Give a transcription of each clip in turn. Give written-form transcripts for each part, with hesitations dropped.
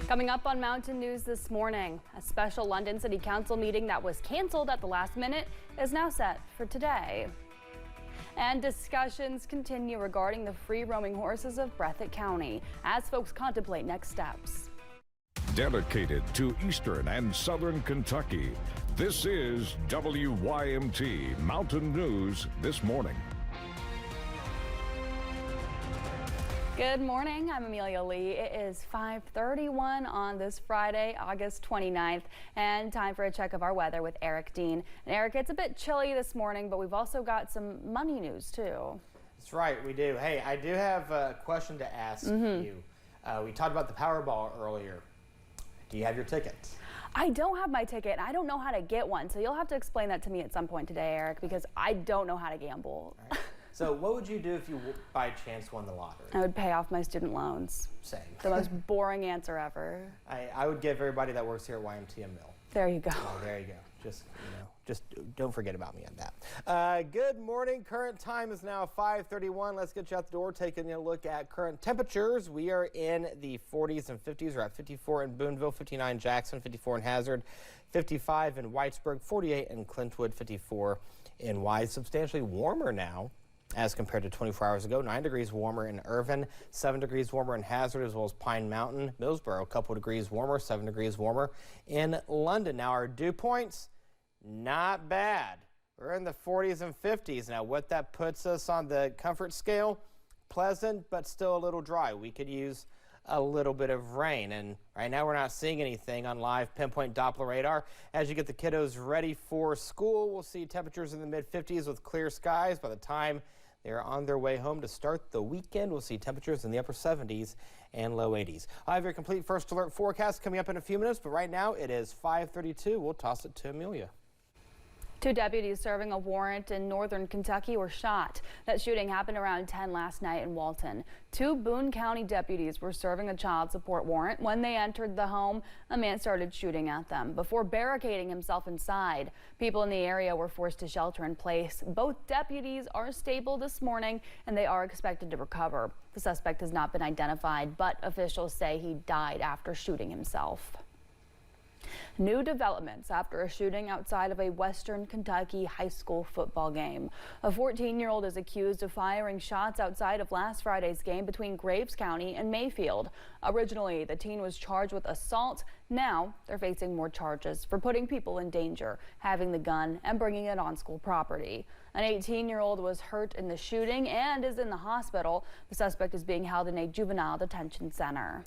Coming up on Mountain News this morning, a special London City Council meeting that was canceled at the last minute is now set for today. And discussions continue regarding the free-roaming horses of Breathitt County as folks contemplate next steps. Dedicated to Eastern and Southern Kentucky, this is WYMT Mountain News this morning. Good morning, I'm Amelia Lee. It is 5:31 on this Friday, August 29th, and time for a check of our weather with Eric Dean. And Eric, it's a bit chilly this morning, but we've also got some money news too. That's right, we do. Hey, I do have a question to ask you. We talked about the Powerball earlier. Do you have your tickets? I don't have my ticket, and I don't know how to get one, so you'll have to explain that to me at some point today, Eric, because I don't know how to gamble. So what would you do if you by chance won the lottery? I would pay off my student loans. Same. The most boring answer ever. I would give everybody that works here at YMT a meal. There you go. Oh, there you go. Just don't forget about me on that. Good morning. Current time is now 5:31. Let's get you out the door, taking a look at current temperatures. We are in the 40s and 50s. We're at 54 in Booneville, 59 in Jackson, 54 in Hazard, 55 in Whitesburg, 48 in Clintwood, 54 in Wise. Substantially warmer now as compared to 24 hours ago. 9 degrees warmer in Irvin, 7 degrees warmer in Hazard, as well as Pine Mountain. Millsboro, a couple degrees warmer, 7 degrees warmer in London. Now our dew points, not bad. We're in the 40s and 50s. Now what that puts us on the comfort scale, pleasant, but still a little dry. We could use a little bit of rain, and right now we're not seeing anything on live pinpoint Doppler radar. As you get the kiddos ready for school, we'll see temperatures in the mid-50s with clear skies. By the time they're on their way home to start the weekend, we'll see temperatures in the upper 70s and low 80s. I have your complete first alert forecast coming up in a few minutes, but right now it is 5:32. We'll toss it to Amelia. 2 deputies serving a warrant in northern Kentucky were shot. That shooting happened around 10 last night in Walton. 2 Boone County deputies were serving a child support warrant. When they entered the home, a man started shooting at them before barricading himself inside. People in the area were forced to shelter in place. Both deputies are stable this morning, and they are expected to recover. The suspect has not been identified, but officials say he died after shooting himself. New developments after a shooting outside of a Western Kentucky high school football game. A 14-year-old is accused of firing shots outside of last Friday's game between Graves County and Mayfield. Originally, the teen was charged with assault. Now they're facing more charges for putting people in danger, having the gun, and bringing it on school property. An 18-year-old was hurt in the shooting and is in the hospital. The suspect is being held in a juvenile detention center.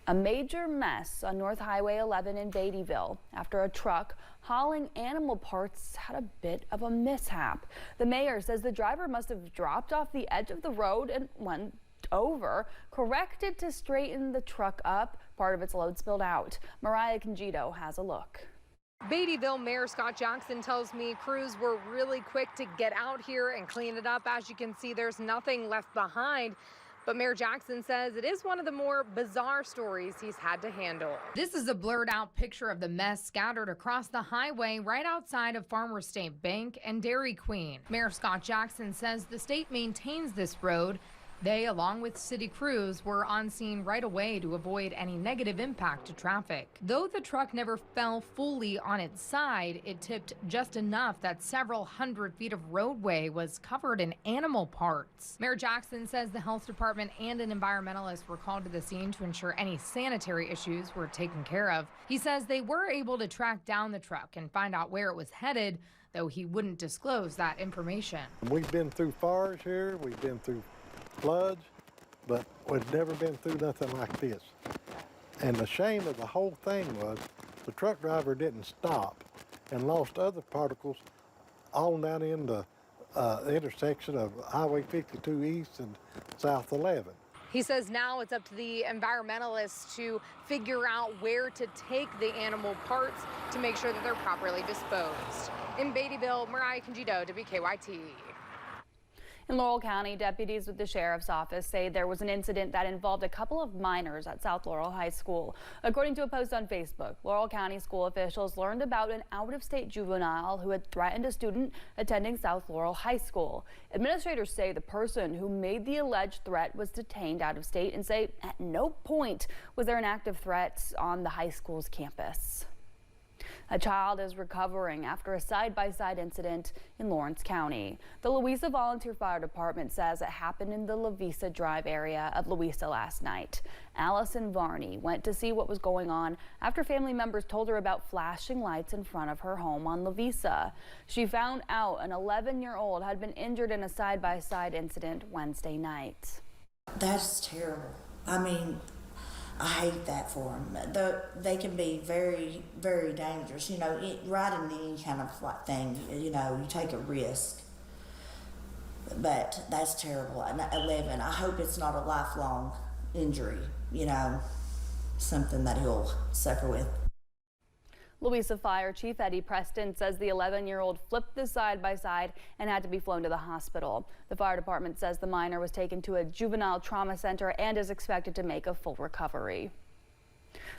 A major mess on North Highway 11 in Beattyville after a truck hauling animal parts had a bit of a mishap. The mayor says the driver must have dropped off the edge of the road and went over, corrected to straighten the truck up. Part of its load spilled out. Mariah Congedo has a look. Beattyville Mayor Scott Jackson tells me crews were really quick to get out here and clean it up. As you can see, there's nothing left behind. But Mayor Jackson says it is one of the more bizarre stories he's had to handle. This is a blurred out picture of the mess scattered across the highway right outside of Farmers State Bank and Dairy Queen. Mayor Scott Jackson says the state maintains this road. They, along with city crews, were on scene right away to avoid any negative impact to traffic. Though the truck never fell fully on its side, it tipped just enough that several hundred feet of roadway was covered in animal parts. Mayor Jackson says the health department and an environmentalist were called to the scene to ensure any sanitary issues were taken care of. He says they were able to track down the truck and find out where it was headed, though he wouldn't disclose that information. We've been through fires here, we've been through floods, but we've never been through nothing like this. And the shame of the whole thing was the truck driver didn't stop and lost other particles all down in the intersection of Highway 52 East and South 11. He says now it's up to the environmentalists to figure out where to take the animal parts to make sure that they're properly disposed. In Beattyville, Mariah Congedo, WKYT. In Laurel County, deputies with the sheriff's office say there was an incident that involved a couple of minors at South Laurel High School. According to a post on Facebook, Laurel County school officials learned about an out-of-state juvenile who had threatened a student attending South Laurel High School. Administrators say the person who made the alleged threat was detained out of state and say at no point was there an active threat on the high school's campus. A child is recovering after a side-by-side incident in Lawrence County. The Louisa Volunteer Fire Department says it happened in the Louisa Drive area of Louisa last night. Allison Varney went to see what was going on after family members told her about flashing lights in front of her home on Louisa. She found out an 11-year-old had been injured in a side-by-side incident Wednesday night. That's terrible. I mean, I hate that for them. They can be very, very dangerous. You know, riding any kind of thing, you know, you take a risk. But that's terrible. And 11, I hope it's not a lifelong injury, you know, something that he'll suffer with. Louisa Fire Chief Eddie Preston says the 11-year-old flipped the side-by-side and had to be flown to the hospital. The fire department says the minor was taken to a juvenile trauma center and is expected to make a full recovery.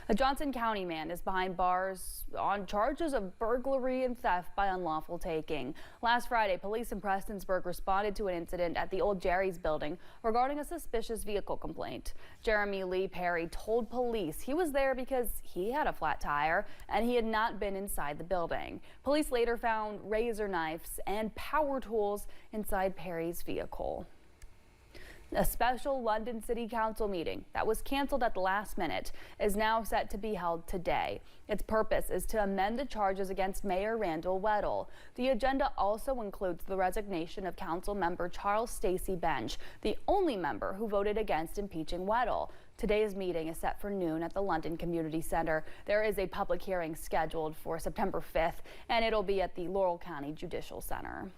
A Johnson County man is behind bars on charges of burglary and theft by unlawful taking. Last Friday, police in Prestonsburg responded to an incident at the Old Jerry's building regarding a suspicious vehicle complaint. Jeremy Lee Perry told police he was there because he had a flat tire and he had not been inside the building. Police later found razor knives and power tools inside Perry's vehicle. A special London City Council meeting that was canceled at the last minute is now set to be held today. Its purpose is to amend the charges against Mayor Randall Weddle. The agenda also includes the resignation of Council member Charles Stacey Bench, the only member who voted against impeaching Weddle. Today's meeting is set for noon at the London Community Center. There is a public hearing scheduled for September 5th, and it'll be at the Laurel County Judicial Center.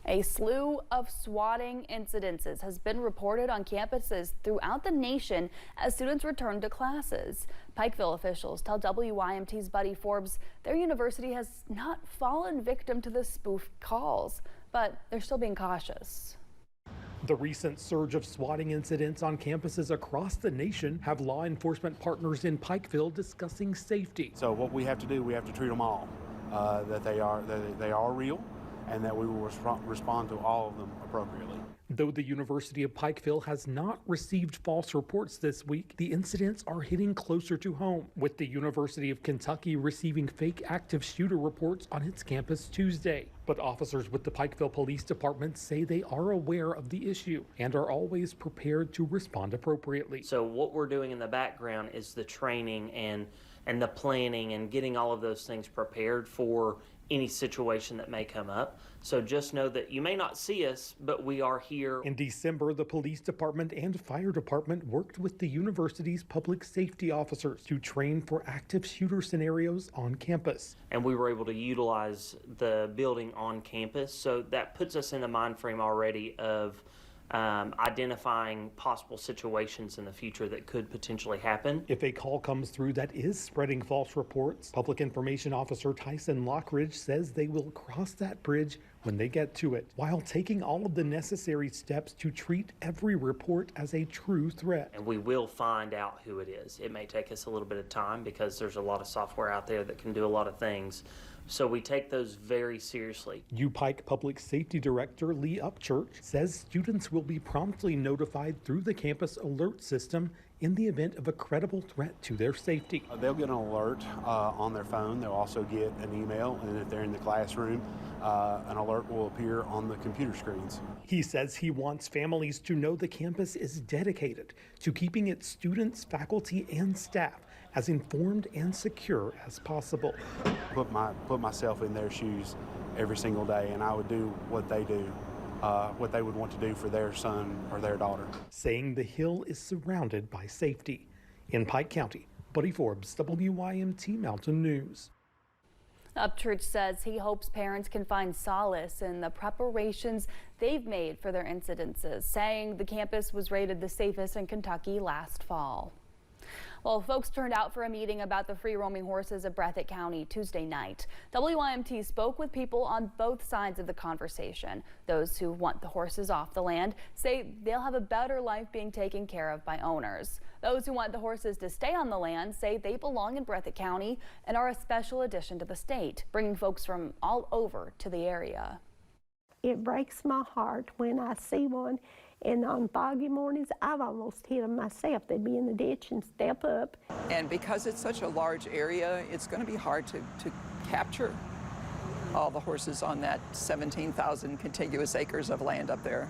A slew of swatting incidences has been reported on campuses throughout the nation as students return to classes. Pikeville officials tell WYMT's Buddy Forbes their university has not fallen victim to the spoof calls, but they're still being cautious. The recent surge of swatting incidents on campuses across the nation have law enforcement partners in Pikeville discussing safety. So what we have to do, we have to treat them all, that they are real, and that we will respond to all of them appropriately. Though the University of Pikeville has not received false reports this week, the incidents are hitting closer to home, with the University of Kentucky receiving fake active shooter reports on its campus Tuesday. But officers with the Pikeville Police Department say they are aware of the issue and are always prepared to respond appropriately. So what we're doing in the background is the training and the planning and getting all of those things prepared for any situation that may come up. So just know that you may not see us, but we are here. In December, the police department and fire department worked with the university's public safety officers to train for active shooter scenarios on campus. And we were able to utilize the building on campus. So that puts us in the mind frame already of identifying possible situations in the future that could potentially happen. If a call comes through that is spreading false reports, Public Information Officer Tyson Lockridge says they will cross that bridge when they get to it, while taking all of the necessary steps to treat every report as a true threat. And we will find out who it is. It may take us a little bit of time because there's a lot of software out there that can do a lot of things. So we take those very seriously. UPike Public Safety Director Lee Upchurch says students will be promptly notified through the campus alert system in the event of a credible threat to their safety. They'll get an alert on their phone. They'll also get an email, and if they're in the classroom, an alert will appear on the computer screens. He says he wants families to know the campus is dedicated to keeping its students, faculty, and staff as informed and secure as possible. Put myself in their shoes every single day, and I would do what they do, what they would want to do for their son or their daughter. Saying the Hill is surrounded by safety. In Pike County, Buddy Forbes, WYMT Mountain News. Upchurch says he hopes parents can find solace in the preparations they've made for their incidences, saying the campus was rated the safest in Kentucky last fall. Well, folks turned out for a meeting about the free-roaming horses of Breathitt County Tuesday night. WYMT spoke with people on both sides of the conversation. Those who want the horses off the land say they'll have a better life being taken care of by owners. Those who want the horses to stay on the land say they belong in Breathitt County and are a special addition to the state, bringing folks from all over to the area. It breaks my heart when I see one, and on foggy mornings, I've almost hit them myself. They'd be in the ditch and step up. And because it's such a large area, it's going to be hard to capture all the horses on that 17,000 contiguous acres of land up there.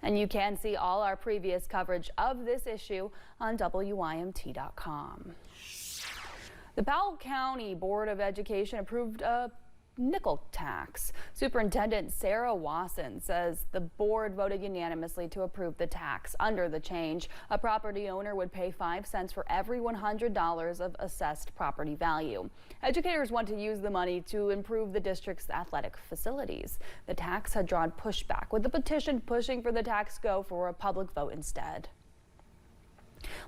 And you can see all our previous coverage of this issue on WYMT.com. The Powell County Board of Education approved a nickel tax. Superintendent Sarah Wasson says the board voted unanimously to approve the tax. Under the change, a property owner would pay 5 cents for every $100 of assessed property value. Educators want to use the money to improve the district's athletic facilities. The tax had drawn pushback, with the petition pushing for the tax go for a public vote instead.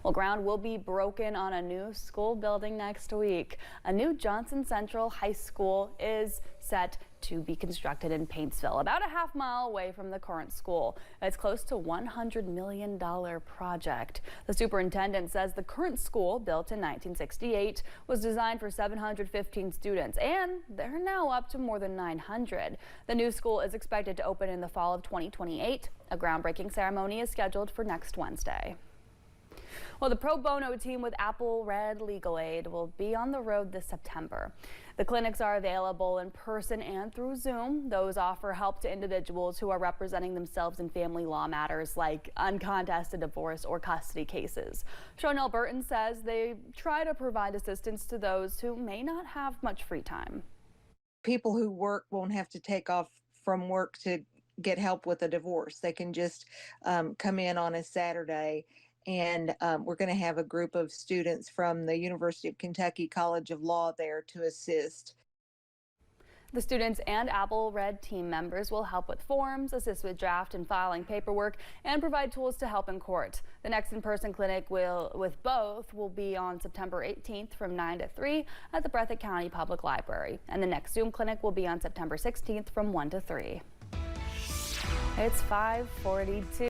Well, ground will be broken on a new school building next week. A new Johnson Central High School is set to be constructed in Paintsville, about a half-mile away from the current school. It's close to $100 million project. The superintendent says the current school, built in 1968, was designed for 715 students, and they're now up to more than 900. The new school is expected to open in the fall of 2028. A groundbreaking ceremony is scheduled for next Wednesday. Well, the pro bono team with Apple Red Legal Aid will be on the road this September. The clinics are available in person and through Zoom. Those offer help to individuals who are representing themselves in family law matters like uncontested divorce or custody cases. Shonell Burton says they try to provide assistance to those who may not have much free time. People who work won't have to take off from work to get help with a divorce. They can just come in on a Saturday. And we're going to have a group of students from the University of Kentucky College of Law there to assist. The students and Apple Red team members will help with forms, assist with draft and filing paperwork, and provide tools to help in court. The next in-person clinic with both will be on September 18th from 9 to 3 at the Breathitt County Public Library. And the next Zoom clinic will be on September 16th from 1 to 3. It's 5:42.